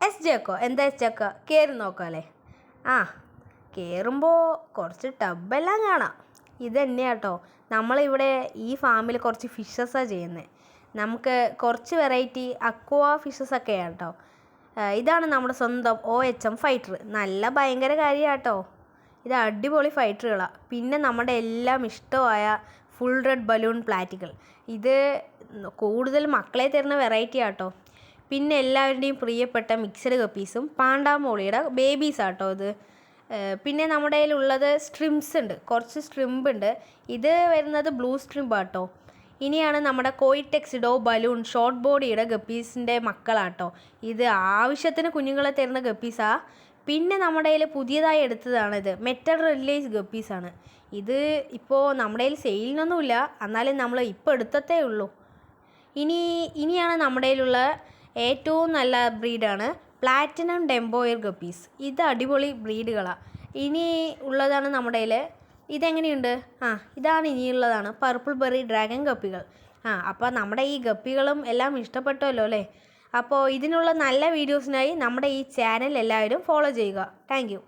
S Dzeko എന്താ S Dzeko കയറി നോക്കാം അല്ലേ? ആ കയറുമ്പോൾ കുറച്ച് ടബെല്ലാം കാണാം. ഇത് തന്നെയാണ് കേട്ടോ, നമ്മളിവിടെ ഈ ഫാമിൽ കുറച്ച് ഫിഷസാണ് ചെയ്യുന്നത്. നമുക്ക് കുറച്ച് വെറൈറ്റി അക്വാ ഫിഷസൊക്കെയാണ് കേട്ടോ. ഇതാണ് നമ്മുടെ സ്വന്തം OHM ഫൈറ്റർ. നല്ല ഭയങ്കര കാര്യമാണ് കേട്ടോ. ഇത് അടിപൊളി ഫൈറ്ററുകളാണ്. പിന്നെ നമ്മുടെ എല്ലാം ഇഷ്ടമായ ഫുൾ റെഡ് ബലൂൺ പ്ലാറ്റികൾ. ഇത് കൂടുതൽ മക്കളെ തരുന്ന വെറൈറ്റി ആട്ടോ. പിന്നെ എല്ലാവരുടെയും പ്രിയപ്പെട്ട മിക്സഡ് ഗപ്പീസും പാണ്ടാമോളിയുടെ ബേബീസാട്ടോ ഇത്. പിന്നെ നമ്മുടെ കയ്യിലുള്ളത് സ്ട്രിംസ് ഉണ്ട്, കുറച്ച് സ്ട്രിംബ് ഉണ്ട്. ഇത് വരുന്നത് ബ്ലൂ സ്ട്രിംബ് ആട്ടോ. ഇനിയാണ് നമ്മുടെ കോയിടെക്സിഡോ ബലൂൺ ഷോർട്ട് ബോഡിയുടെ ഗപ്പീസിൻ്റെ മക്കളാട്ടോ. ഇത് ആവശ്യത്തിന് കുഞ്ഞുങ്ങളെ തരുന്ന ഗപ്പീസാണ്. പിന്നെ നമ്മുടെ കയ്യിൽ പുതിയതായി എടുത്തതാണിത്, മെറ്റൽ റിലീസ് ഗപ്പീസാണ്. ഇത് ഇപ്പോൾ നമ്മുടെ കയ്യിൽ സെയിലിനൊന്നുമില്ല, എന്നാലും നമ്മൾ ഇപ്പോൾ എടുത്തതേ ഉള്ളൂ. ഇനിയാണ് നമ്മുടെ കയ്യിലുള്ള ഏറ്റവും നല്ല ബ്രീഡാണ് പ്ലാറ്റിനം ഡെംബോയർ ഗപ്പീസ്. ഇത് അടിപൊളി ബ്രീഡുകളാണ്. ഇനി ഉള്ളതാണ് നമ്മുടെ കയ്യിൽ. ഇതെങ്ങനെയുണ്ട്? ഇതാണ് ഇനിയുള്ളതാണ് പർപ്പിൾ ബെറി ഡ്രാഗൺ ഗപ്പികൾ. അപ്പോൾ നമ്മുടെ ഈ ഗപ്പികളും എല്ലാം ഇഷ്ടപ്പെട്ടുമല്ലോ അല്ലേ? അപ്പോൾ ഇതിനുള്ള നല്ല വീഡിയോസിനായി നമ്മുടെ ഈ ചാനൽ എല്ലാവരും ഫോളോ ചെയ്യുക. Thank you.